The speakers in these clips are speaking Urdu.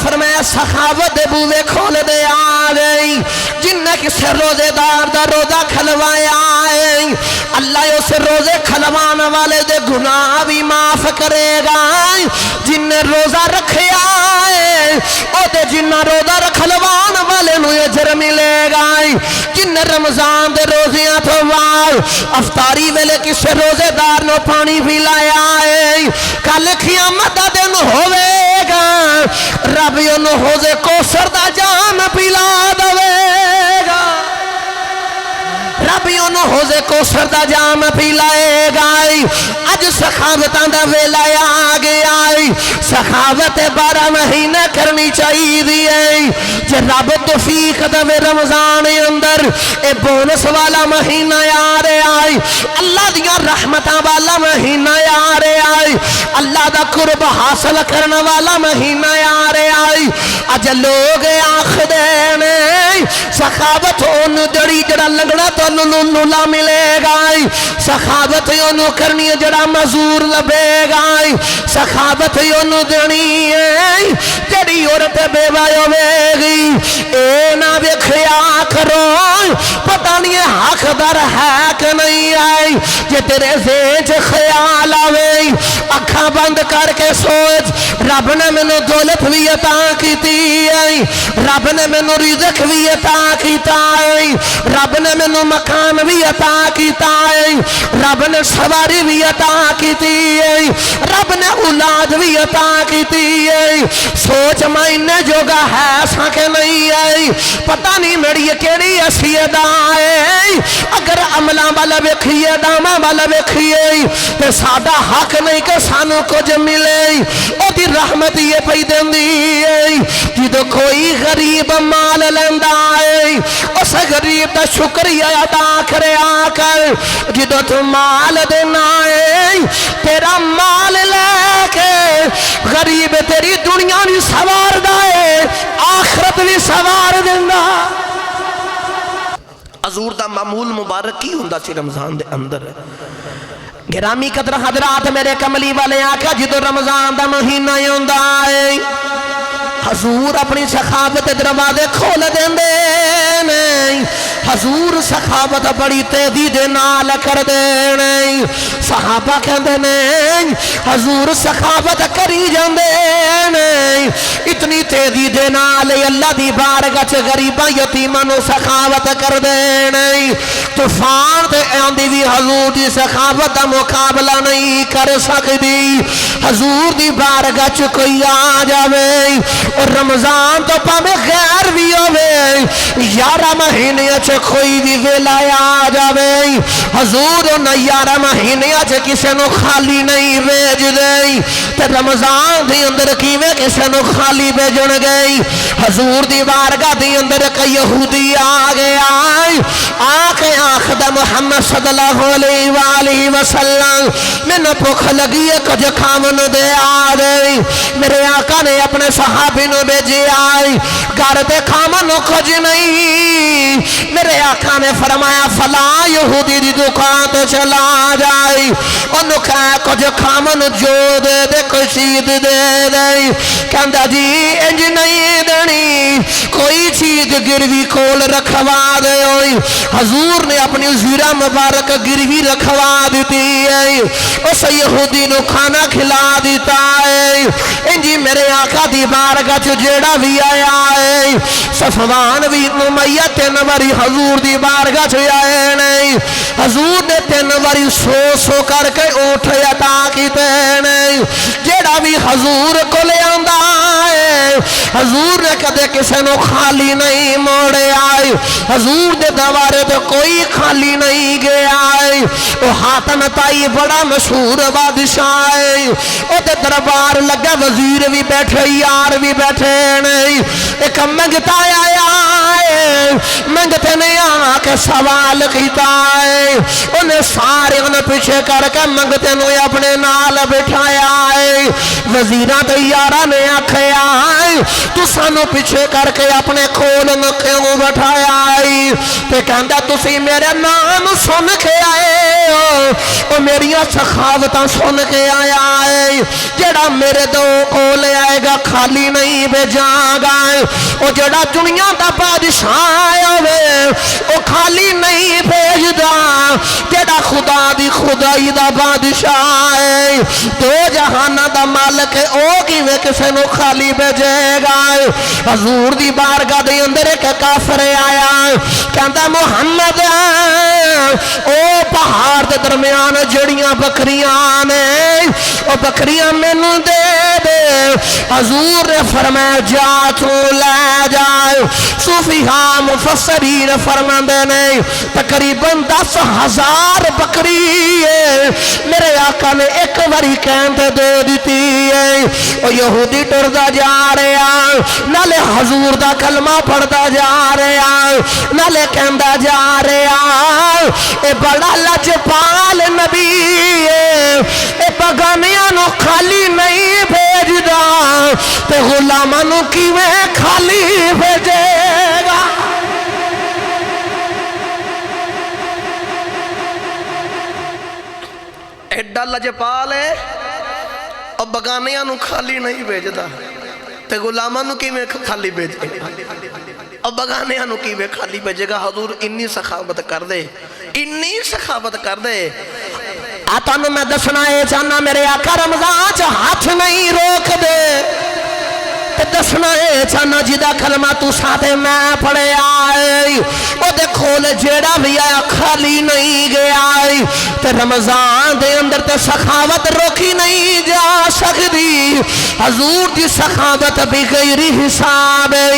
فرمایا سخاوت دے بوے کھول دے آ گئی جن نے کسے روزے دار دا روزہ کھلوایا ہے اللہ اس روزے کھلوان والے دے گناہ بھی معاف کرے گا جن نے روزہ رکھیا ہے او دے جن روزہ رکھلوان والے نو اجر ملے گا جن نے رمضان دے روزیاں تو افطاری ویلے کسے روزے دار نو پانی پلایا ہے کل قیامت دا دن ہوئے گا رب انہوں حوض کوثر دا جام پلا دے گا رب انہوں حوض کوثر دا جام پلائے گا اج سخاوتاں دا ویلا آ گیا سخاوت 12 مہینے کرنی چاہیے جے رب توفیق دے رمضان اندر اے بونس والا مہینہ آ رہا ہے اللہ دیاں رحمتاں والا مہینہ آ رہا ہے اللہ دا قرب حاصل کرنے والا مہینہ آ رہا ہے اج لوگ آخدے نے سخاوت انہوں جڑی جڑا لگنا تو نولا ملے گا سخاوت انہوں کرنی جڑا مزور لبے گا سخاوت انہوں دنی ہے جڑی عورت بیوہ ہوئے گی اے نہ بکھیا کرو پتہ نہیں حق در ہے کہ نہیں آئی جے تیرے زیج خیال آوے اکھاں بند کر کے سوچ رب نے منو دولت بھی عطا کیتی ہے رب نے منو رزق بھی عطا کیتا ہے رب نے منو مکان بھی عطا کیتا ہے رب نے سواری بھی عطا کیتی ہے رب نے اولاد بھی عطا کیتی ہے سوچ مائنے جوگا ہے ساکے نہیں ہے پتہ نہیں میری کیڑی اسیدہ ہے اگر عملہ والا بکھئے داما والا بکھئے تے سادہ حق نہیں کہ سانوں کو جو ملے او دی رحمت یہ پیدیں دی جدو کوئی غریب مال لیندہ ہے اس غریب دا شکریہ ادا کرے آکر جدو تو مال دینا ہے تیرا مال لے کے غریب تیری دنیا بھی سوار دائے آخرت بھی سوار دینا حضور دا معمول مبارک کی ہوندہ سی رمضان دے اندر گرامی قدر حضرات میرے کملی والے آقا جدو رمضان دا مہینہ ہوندہ ہے حضور اپنی سخاوت دروازے کھول دیں دے حضور سخاوت بڑی تیزی دے نال کر دے صحابہ کہندے نہیں حضور سخاوت کری جاندے اتنی تیزی دے نال اللہ دی بارگاہ چ غریباں یتیماں نو سخاوت کر دے طوفان تے آندی بھی حضور دی سخاوت دا مقابلہ نہیں کر سکدی حضور دی بارگاہ چ کوئی آ جاوے اور رمضان تو پامے غیر بھی ہوئے 11 مہینے اچھے کوئی بھی ویلا آ جاوے حضور انہا 11 مہینے اچھے کسے نو خالی نہیں بیج دے تے رمضان دی اندر کیوے کسے نو خالی بیجن گئی حضور دی بارگاہ دی اندر کا یہودی آ گیا آکے آخدہ محمد صلی اللہ علیہ وآلہ وسلم میں نہ پوکھ لگی ہے کچھ کھامن دے آ گئی میرے آقا نے اپنے صحابی نو بیجی آئی گھر دے کھامن کچھ نہیں میرے آقا نے فرمایا فلاں یہودی دی دکان تے چلا جائی انہوں کہا کچھ کھامن جو دے دے کشید دے دے کہندہ جی انج نہیں دنی کوئی چیز گروی کول رکھوا دے ہوئی حضور نے اپنی زیرہ مبارک گروی رکھوا دیتی ہے اس یہودی نو کھانا کھلا دیتا ہے انجی میرے آقا دی بارگاہ چ جیڑا بھی آیا ہے صفوان بھی امیہ 3 واری حضور دی بارگاہ چ آئے نہیں حضور نے 3 واری سو کر کے اٹھ عطا کیتے نہیں جیڑا بھی حضور کو لے آندہ ہے حضور نے کدے کسے نو خالی نہیں موڑے آئے حضور دے دوارے تو کوئی خالی نہیں گیا ہے وہ حاتم تائی بڑا مشہور بادشاہ ہے وہ دے دربار لگا وزیر بھی بیٹھے یار بھی بیٹھے نہیں ایک منگتا آیا ہے منگتے نے آ کے سوال کیتا ہے انہیں سارے انہیں پیچھے کر کے منگتے نے اپنے نال بٹھایا ہے وزیرہ تیارہ نے آکھیا ہے تو سانو پیچھے کر کے اپنے کھول کیوں بٹھایا ہے تے کہندا تسی میرے نام سن کے آئے ہو میریاں سخاوتاں سن کے آیا ہے جڑا میرے دو کول آئے گا خالی نہیں بھیجاں گا او جڑا دنیا دا بادشاہ ہوئے او خالی نہیں بھیجدا جڑا خدا دی خدائی دا بادشاہ ہے دو جہانہ دا مالک ہے او کیویں کسے نو خالی بھیجے گا حضور دی بارگاہ دے اندر ایک کافر آیا کہندا محمد او پہاڑ دے درمیان جڑیاں بکریاں نے او بکریاں مینوں دے دے حضور نے فرمایا جا تو لے جائے صوفیہ مفسرین فرماندے نے تقریباً 10,000 بکری ہے میرے آقا نے ایک باری کہندے دے دیتی ہے او یہودی ٹردا جا رہا نالے حضور دا کلمہ پڑھدا جا رہا نالے کہندا جا رہا اے بڑا لجپال نبی ہے اے بگانیاں نو خالی نہیں بھیجدا تے غلاماں نو کیویں خالی بھیجے گا ایڈا لجپال ہے اور بگانیاں نو خالی نہیں بھیجدا تے غلاماں نو کیویں خالی بھیجے گا اور بگانیاں نو کیویں خالی بھیجے گا حضور انی سخاوت کر دے انی سخاوت کر دے آتانو میں دسنا ہے چاہنا میرے آقا رمضان چا ہاتھ نہیں روک دے تے دسنا ہے چاہنا جدا کلمہ تو ساتھے میں پڑے آئے او دے کھول جیڑا بھی آیا خالی نہیں گیا آئے تے رمضان دے اندر تے سخاوت روکی نہیں جا سکتی حضور دی سخاوت بھی غیری حساب ہے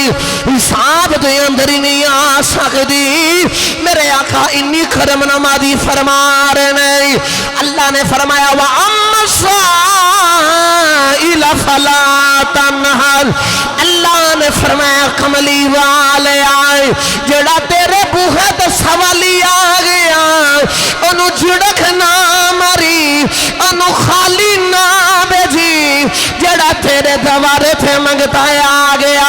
حساب دے اندر ہی نہیں آ سکتی میرے آقا انی کرم نمازی فرما رہے نہیں اللہ نے فرمایا وَأَمَّا السَّائِلَ فَلَا تَنْهَرْ اللہ نے فرمایا کملی والے آئے جڑا تیرے بوہے تے سوالی آ گیا انہوں جھڑک نہ مری انہوں خالی نہ بیجی جڑا تیرے دوارے تھے منگتا ہے آ گیا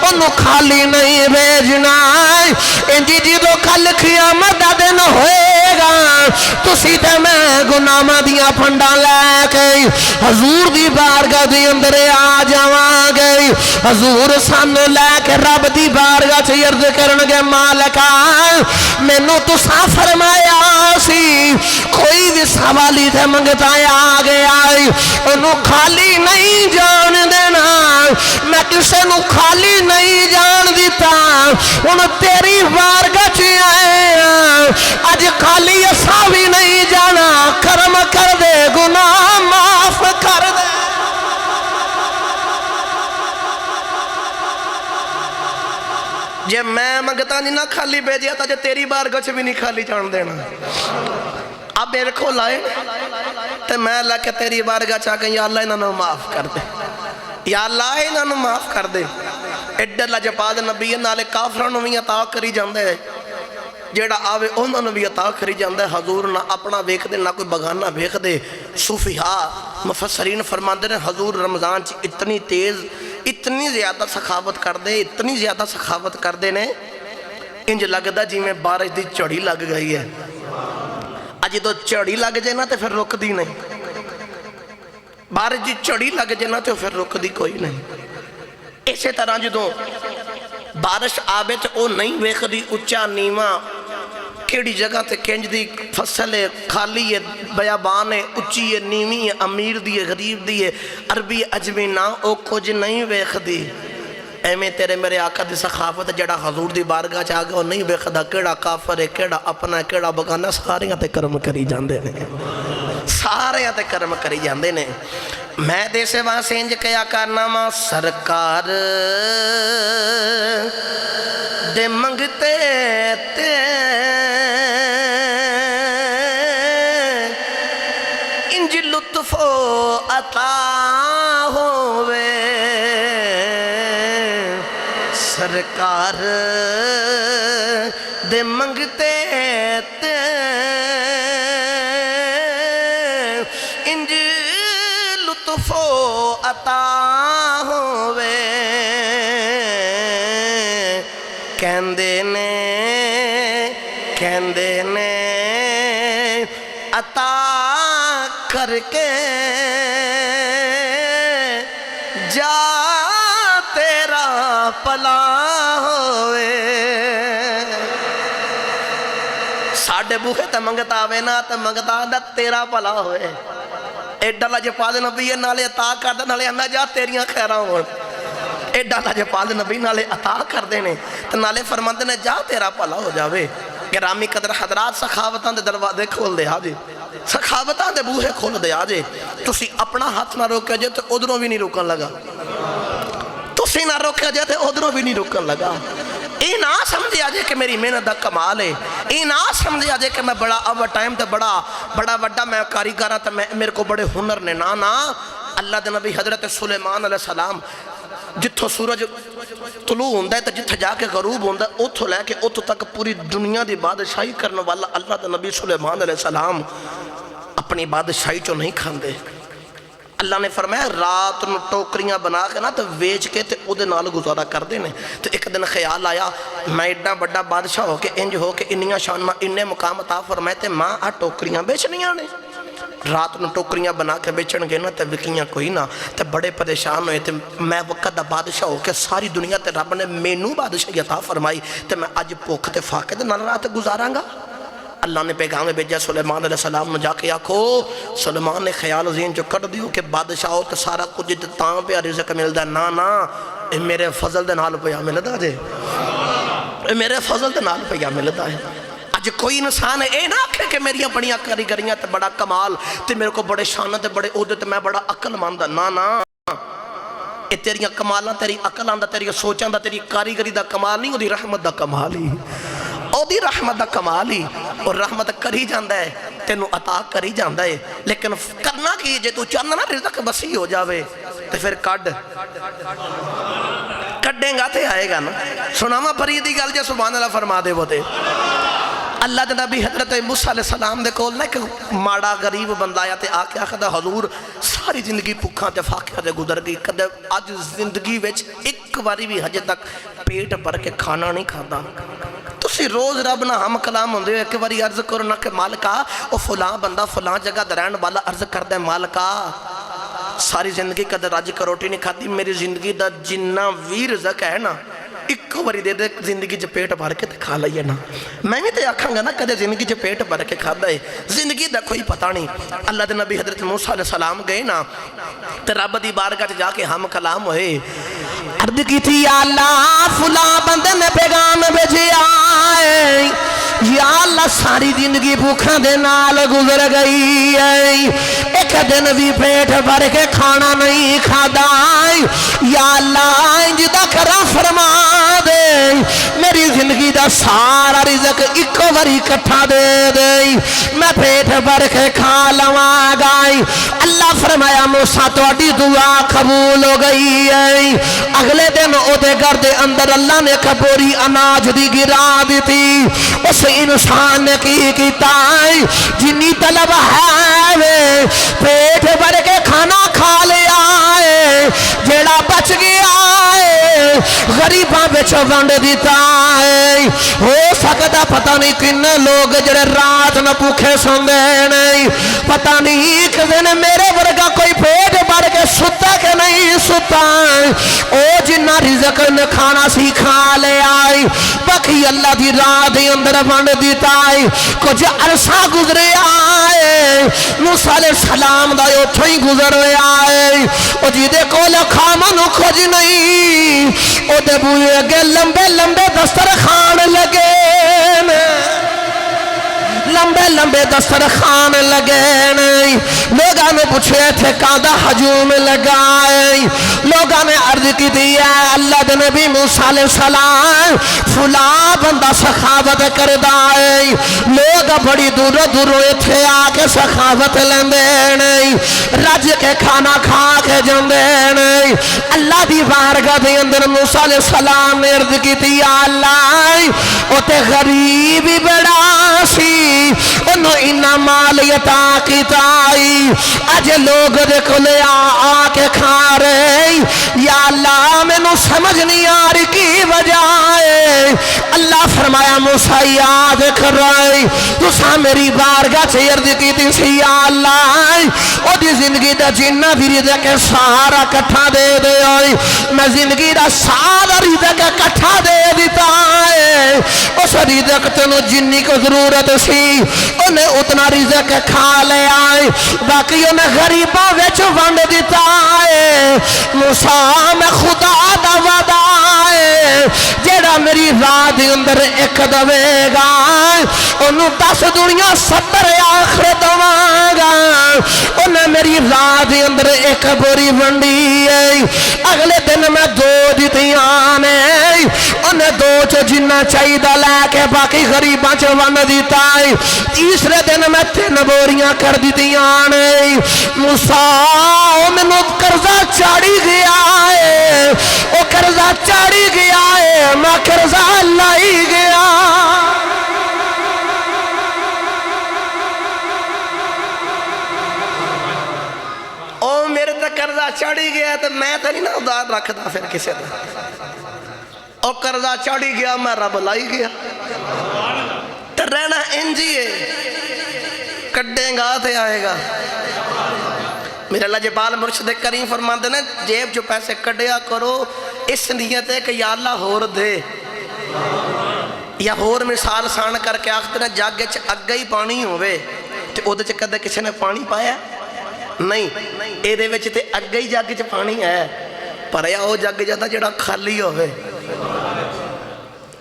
انہوں خالی نہیں بیجنا انجی جی دو کل قیامت دا دن ہوئے گا تو سیدھے میں گناہ دیاں پھنڈا لے کے حضور دی بارگاہ دی اندر آ جاواں گئی حضور سانو لے کے رب دی بارگاہ چھ عرض کرنگے مالکا میں نو تو سا فرمایا سی کوئی بھی سوالی تھے منگتا ہے آگے آئی انہوں خالی نہیں جان دینا میں کسے نو خالی نہیں جان دیتا انہوں تیری بارگاہ چھ آئے آج خالی ایسا بھی نہیں جانا کرم کر دے گناہ معاف کر دے جے میں منگتا نہیں نہ خالی بھیجیا تھا جے تیری بارگاہ چھ بھی نہیں خالی جان دینا اب میرے کو لائے تے میں اللہ کے تیری بارگاہ چاہ کہ یا اللہ انہوں معاف کر دے یا اللہ انہوں معاف کر دے ایڈر لجپال نبی نالے کافرانوں بھی عطا کری جاندے جیڑا آوے انہوں بھی عطا کری جاندے حضور نہ اپنا بیک دے نہ کوئی بغانہ بیک دے صوفیہ مفسرین فرماندے نے حضور رمضان چی اتنی تیز اتنی زیادہ سخاوت کر دے اتنی زیادہ سخاوت کر دے نے انج لگ دا جی میں بارش دی چڑی لگ گئی ہے اج تو چڑی لگ جائے نا تے پھر رک دی نہیں بارش دی چڑی لگ جائے نا تے پھر رک دی کوئی نہیں اسی طرح جدوں بارش آبے تے او نہیں ویکھ دی اچا نیواں کیڑی جگہ تے کنج دی فصل ہے خالی ہے بیابان ہے اچھی ہے نیوی ہے امیر دی ہے غریب دی ہے عربی عجمی نہ او کچھ نہیں ویکھ دی اے میں تیرے میرے آقا دی سخاوت جڑا حضور دی بارگاہ چاہ گیا نہیں ویکھ دا کیڑا کافر ہے کیڑا اپنا ہے کیڑا بگانہ ساریاں تے کرم کری جاندے نے ساریاں تے کرم کری جاندے نے میں دے سے وہاں سینج کیا کارنامہ سرکار دے منگتے تے انج لطف و عطا ہوئے سرکار دے منگتے تے انج لطف و عطا ہووے کہندے نے عطا کر کے جا تیرا پلا ہوئے ساڑھے بوہے تے منگتا آوے نا تے منگتا دا تیرا پلا ہوئے ایڈا لاجپال نبی نالے عطا کر دے نالے انہا جا تیریاں خیراں ہون ایڈا لاجپال نبی نالے عطا کر دینے تے نالے فرماندے نے جا تیرا پلا ہو جاوے گرامی قدر حضرات سخاوتاں دے دروازے کھول دے آجے سخاوتاں دے بوہے کھول دے آجے تسی اپنا ہاتھ نہ روکے جے تو ادھروں بھی نہیں روکن لگا تسی نہ روکے جے تو ادھروں بھی نہیں روکن لگا یہ نہ سمجھے آجے کہ میری محنت دا کمال ہے یہ نہ سمجھے آجے کہ میں بڑا اوور ٹائم تے بڑا وڈا میں کاریگر ہاں تے میرے کو بڑے ہنر نے نا اللہ دے نبی حضرت سلیمان علیہ السلام جتھو سورج طلوع ہوندہ ہے تو جتھے جا کے غروب ہوندہ ہے اتھو لے کے اتھو تک پوری دنیا دی بادشاہی کرنے والا اللہ دے نبی سلیمان علیہ السلام اپنی بادشاہی چو نہیں کھاندے اللہ نے فرمایا رات نو ٹوکریاں بنا کے نا تو ویچ کے تے او دے نال گزارا کر دینے تو ایک دن خیال آیا میں ایڈا بڑا بادشاہ ہو کے انج ہو کے انیاں شان ماں انہیں مقام عطا فرمائے تے ماں آ ٹوکریاں بیچنیاں نے رات نو ٹوکریاں بنا کے بیچن گے نا تے وکیاں کوئی نہ تے بڑے پریشان ہوئے تے میں وقت دا بادشاہ ہو کے ساری دنیا تے رب نے مینوں بادشاہی عطا فرمائی تے میں اج بھوک تے فاقے تے نال رات گزاراں گا اللہ نے پیغام بھیجا سلیمان علیہ السلام نے جا کے آکھو سلیمان نے خیال ذہن جو کر دیو کہ بادشاہ ہو تے سارا کچھ تاں پہ رزق ملدا نا اے میرے فضل دے نال پہ ملدا جے اے میرے فضل دے نال پہ ملدا ہے آج کوئی انسان اے نہ آکھے کہ میری بڑیاں کاریگریاں تے بڑا کمال تے میرے کو بڑے شانہ تے بڑے عہدے تے میں بڑا عقل ماندا نا اے تیریاں کمالاں تیری عقلاں دا تیری سوچاں دا تیری کاریگری دا کمال نہیں دی رحمت دا کمال ہی دی رحمت دا کمال ہی اور رحمت کری جاندہ ہے تینوں عطا کری جاندہ ہے لیکن کرنا کی جے تو چاہنا نا رزق وسیع ہو جاوے تے پھر کڈیں گا تے آئے گا نا سناما فریدی گل جے سبحان اللہ فرما دے وہ تے اللہ دے نبی حضرت موسیٰ علیہ السلام دے کول نہ کہ ماڑا غریب بندہ آیا تے آکے آخدہ حضور ساری زندگی پکھاں تے فاقیاں تے گزر گئی کدے آج زندگی وچ ایک باری بھی حجے تک پیٹ بھر کے کھانا نہیں کھادا تسی روز رب نہ ہم کلام ہوندے ایک باری عرض کرو نہ کہ مالکا او فلاں بندہ فلاں جگہ درین والا عرض کر دے مالکا ساری زندگی قدر راج کا روٹی نہیں کھاتی میری زندگی دا جنہ وی رزق ہے نا ایک باری دے زندگی جو پیٹ بھر کے کھا لئیے نا میں بھی تے آکھاں گا نا کدے زندگی جو پیٹ بھر کے کھا دے زندگی دا کوئی پتہ نہیں اللہ دے نبی حضرت موسیٰ علیہ السلام گئے نا تے رب دی بارگاہ جا کے ہم کلام ہوئے عرض کی تھی یا اللہ فلاں بندے نے پیغام بھیجے آئے یا اللہ ساری زندگی بھوکھاں دے نال گزر گئی ہے ایک دن بھی پیٹ بھر کے کھانا نہیں کھادا یا اللہ انج دا کرا فرما دے میری زندگی دا سارا رزق ایک باری اکٹھا دے دے میں پیٹ بھر کے کھا لواں گا اللہ فرمایا موسیٰ تہاڈی دعا قبول ہو گئی ہے اگلے دن او دے گھر دے اندر اللہ نے کبوری اناج دی گرا دی تھی اس انسان نے کی کیتا ہے جنی طلب ہے پیٹ بھر کے کھانا کھا لیا ہے جیڑا بچ گیا ہے غریباں بچ ونڈ دیتا ہے ہو سکتا پتہ نہیں کن لوگ جڑے رات نہ بھوکے سوندے نہیں پتہ نہیں ایک دن میرے ورگا کوئی پیٹ بھر کے ستا کہ نہیں ستا او جنہ رزق نے کھانا سی کھا لے آئی باقی اللہ دی راہ دے اندر ونڈ دیتا ہے کچھ عرصہ گزرے آئے موسیٰ علیہ السلام دا اتھو ہی گزر آئے او جی دے کول کھامنو کھوج نہیں او دے بوئے اگے لمبے لمبے دسترخوان لگے لمبے لمبے دسترخوان لگے لوگاں نے پوچھے تھے کادا ہجوم لگائے لوگاں نے عرض کی دی ہے اللہ دے نبی موسیٰ علیہ السلام فلا بندہ سخاوت کردہ ہے لوگ بڑی دور دور اتھے آکے سخاوت لیندے نہیں رج کے کھانا کھا کے جاندے نہیں اللہ دی بارگاہ دے اندر موسیٰ علیہ السلام نے عرض کی دی اللہ او تے غریبی بڑا سی انہوں انہا مالیتا کی تائی اج لوگ دیکھو لے آکے کھا رہے یا اللہ میں نو سمجھ نہیں آ رہی کی وجہ ہے اللہ فرمایا موسیٰ یاد کر رہے تو سا میری بارگاہ سے عرض کی تھی سی یا اللہ او دی زندگی دا جنہ بھی ریدہ کے سارا کٹھا دے دے آئی میں زندگی دا سارا ریدہ کے کٹھا دے دیتا ہے اس ریدہ کے تنو جنی کو ضرورت سی انہیں اتنا ریدہ کے کھا لے آئی باقی انہیں غریبہ ویچ ونڈ دیتا ہے موسیٰ میں خدا دا وعدہ ہے جیڑا میری راہ دے اندر ایک دوے گا انہوں 10 دنیا 70 آخرت مانگا انہیں میری راہ دے اندر ایک بوری ونڈی ہے اگلے دن میں 2 دیتیاں نے انہیں 2 چو جنہ چاہی دا لے کے باقی غریباں چو ون دیتا ہے تیسرے دن میں 3 بوریاں کر دیتیاں نے موسیٰ میں نو قرضہ چاڑی گیا ہے وہ قرضہ چاڑی گیا ہے میں قرضہ لائی گیا او میرے تک قرضہ چاڑی گیا تو میں تو نہیں نا ادار رکھتا پھر کسے دا او قرضہ چاڑی گیا میں رب لائی گیا تو رہنا انجی ہے کڈیں گا تے آئے گا میرے اللہ جبال مرشد کریم فرماندے نے جیب جو پیسے کڈیا کرو اس نیت ہے کہ یا اللہ ہور دے یا ہور مثال سان کر کے آختے نے جاگے چھ اگئی پانی ہوئے تو او دے چھ کدے کسی نے پانی پایا نہیں اے دے وچ تے اگئی جاگے چھ پانی ہے پر یا او جاگے جاتا جڑا خالی ہوئے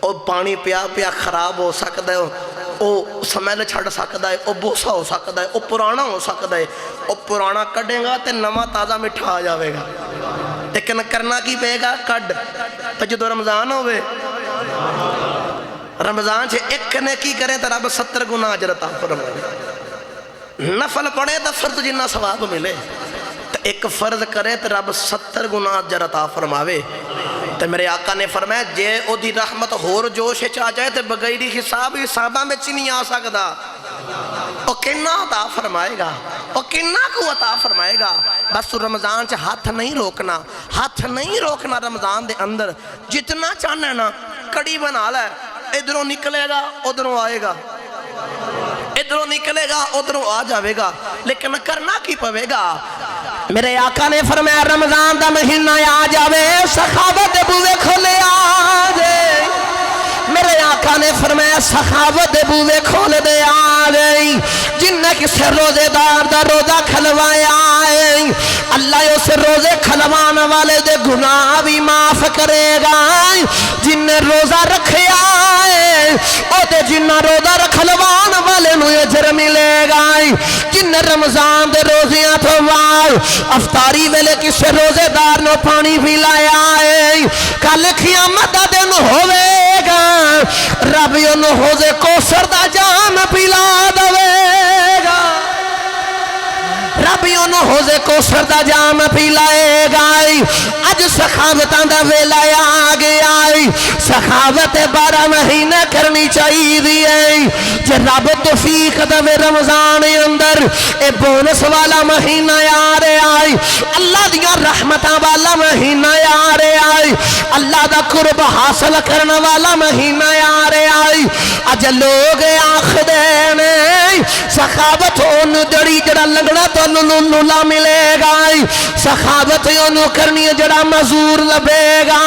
او پانی پیا پیا خراب ہو سکتا ہے او سمیل چھڑ سکتا ہے او بوسا ہو سکتا ہے او پرانا ہو سکتا ہے او پرانا کڈیں گا تے نواں تازہ مٹھا آ جاوے گا لیکن کرنا کی پے گا کڈ تو جدو رمضان ہوئے رمضان چھے ایک نیکی کرے تو رب 70 گناہ اجر عطا فرمائے نفل پڑھے تو فرض جنہ ثواب ملے تو ایک فرض کرے تو رب 70 گناہ اجر عطا فرماوے تو میرے آقا نے فرمایا جے او دی رحمت ہور جوش چاہ جائے تو بغیری حسابہ میں چنی آ سکتا او کنہ عطا فرمائے گا او کنہ کو عطا فرمائے گا بس رمضان چاہ ہاتھ نہیں روکنا رمضان دے اندر جتنا چاہنا ہے نا کڑی بنا لے ادھروں نکلے گا ادھروں آئے گا ادھروں نکلے گا ادھروں آ جاوے گا لیکن کرنا کی پوے گا میرے آقا نے فرمایا رمضان دا مہینہ آ جاوے سخاوت بوے کھولے آ جائے میرے آقا نے فرمایا سخاوت بوے کھول دے آ گئی جن نے کسے روزے دار دا روزہ کھلوایا ہے اللہ اسے روزے کھلوانا والے دے گناہ بھی معاف کرے گا جن نے روزہ رکھیا ہے او دے جن روزہ رکھلوان والے نو اجر ملے گا جن رمضان دے روزیاں تو وار افطاری ویلے کسے روزے دار نو پانی بھی لایا ہے کل قیامت دا دن ہوئے گا رب انہوں حوضے کوثر دا جام پلا دوے گا رب انہوں حوضے کوثر دا جام پلائے گا اج سخاوتاں دا ویلا آ گیا سخاوت 12 مہینے کرنی چاہیے جے رب توفیق دے رمضان اندر اے بونس والا مہینہ آ رہا ہے اللہ دیاں رحمتاں والا مہینہ آ رہا ہے اللہ دا قرب حاصل کرنے والا مہینہ آ رہا ہے اج لوگ آخدے نے سخاوت انہوں جڑی جڑا لگنا تو نلا ملے گا سخاوت انہوں کرنی جڑا مزور لبے گا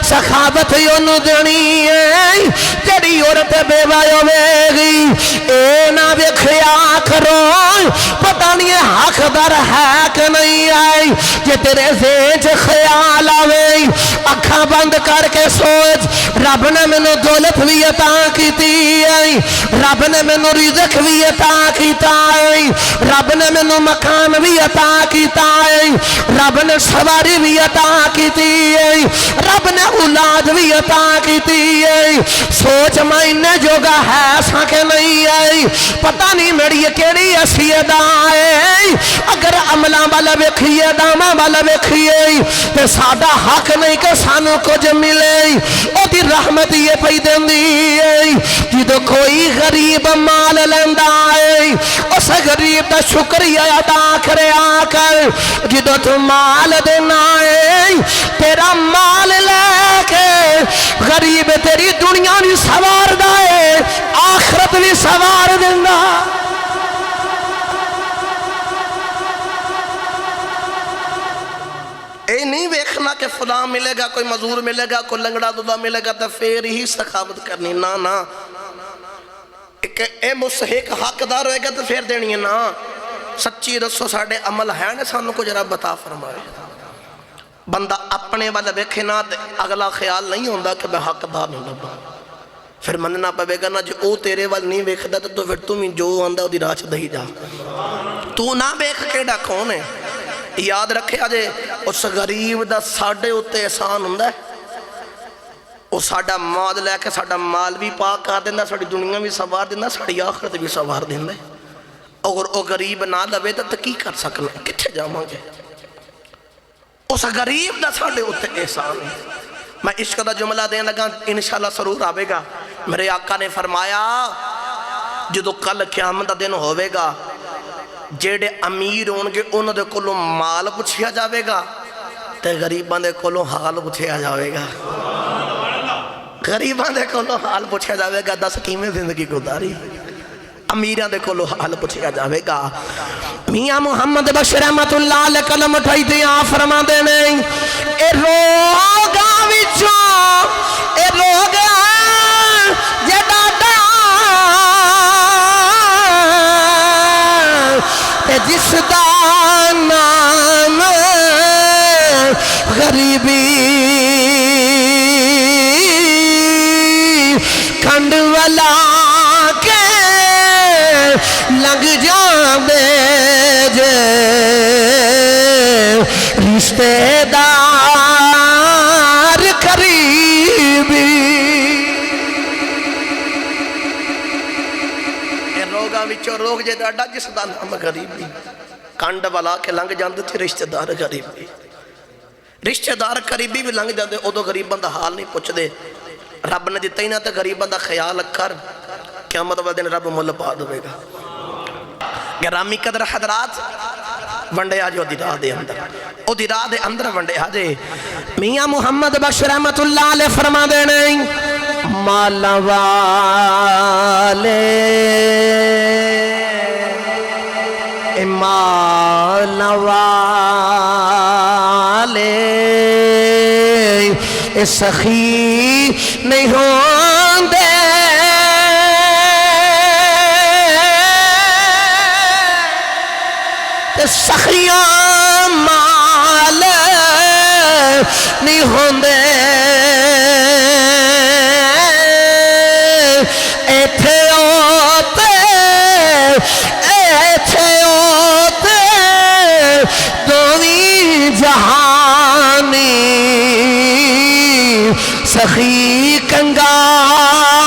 سخاوت انہوں دنی ہے جڑی عورت بیوہ ہوئے گی اے نہ ویکھیا کرو پتہ نہیں حق در ہے کہ نہیں آئی جے تیرے ذہن چ خیال آوے اکھاں بند کر کے سوچ رب نے مینوں دولت بھی عطا کیتی ہے رب نے مینوں رزق بھی عطا کیتا ہے رب نے مینوں مکان بھی عطا کیتا ہے رب نے سواری بھی عطا کیتی ہے رب نے اولاد بھی عطا کیتی ہے سوچ میں انہیں جوگا ہے سا کہ نہیں ہے پتہ نہیں میری کیڑی ایسی ادا ہے اگر عملاں والا ویکھیے داواں والا ویکھیے تے ساڈا حق نہیں کہ سانو کچھ ملے او دی رحمت یہ پئی دیندی ہے جدوں کوئی غریب مال لیندا ہے اس غریب دا شکریہ ادا کریا کر جدوں تو مال دینا ہے تیرا مال لے کے غریب تیری دنیا بھی سوار دے آخرت بھی سوار دینا اے نہیں ویکھنا کہ فلاں ملے گا کوئی مزدور ملے گا کوئی لنگڑا دودھا ملے گا تو پھر ہی سخاوت کرنی نا اے مستحق حقدار ہوئے گا تو پھر دینی ہے نا سچی رسو ساڑھے عمل ہے نا سانو کو جرا بتا فرمائے بندہ اپنے والا ویکھے نا اگلا خیال نہیں ہوندہ کہ میں حقدار نہیں لبا پھر مننا پہ گا نا جو او تیرے وال نہیں ویکھدا تو پھر تمہیں جو آندہ وہ دی راچ دہی جا تو نہ ویکھ کے ڈا کون ہے یاد رکھے آجے اس غریب دا ساڑھے ہوتے احسان ہوندہ ہے وہ ساڑھا مال لے کے ساڑھا مال بھی پاک کر دیندہ ساڑھی دنیا بھی سوار دیندہ ساڑھی آخرت بھی سوار دیندہ اگر وہ غریب نہ لوے تو کی کر سکنا کتھے جاؤں گے اس غریب دا ساڑھے ہوتے احسان ہے میں عشق دا جملہ دیں لگا انشاءاللہ سرور آوے گا میرے آقا نے فرمایا جدو کل قیامت دا دن ہوئے گا جیڑے امیر ہونگے انہوں دے کلوں مال پوچھیا جاوے گا تے غریبان دے کلوں حال پوچھیا جاوے گا غریبان دے کلوں حال پوچھیا جاوے گا 10 قیمیں زندگی گزاری امیران دے کلوں حال پوچھیا جاوے گا میاں محمد بخش رحمت اللہ علیہ کلم اٹھائی دیا فرما دے نہیں اے روگا وچوں اے روگا جے ڈاڈا جس دا نام غریبی کھنڈ والا کے لگ جاندے جے رشتے دار قریبی روگ جے ڈاڈا جس دا نام غریبی کانڈ والا کے لنگ جاندے تھے رشتہ دار غریبی رشتہ دار قریبی بھی لنگ جاندے او دو غریبان دا حال نہیں پوچھ دے رب نے دیتا ہی نہ تے غریبان دا خیال کر قیامت والے دن رب مل پا دوے گا گرامی قدر حضرات ونڈے آجے او دی راہ دے اندر او دی راہ دے اندر ونڈے آجے میاں محمد بخش رحمت اللہ علیہ فرما دے نہیں مالا والے مالا والے سخی نہیں ہوندے سخیاں مال نہیں ہوندے ایتھے اوتے دوویں جہانی سخی کنگا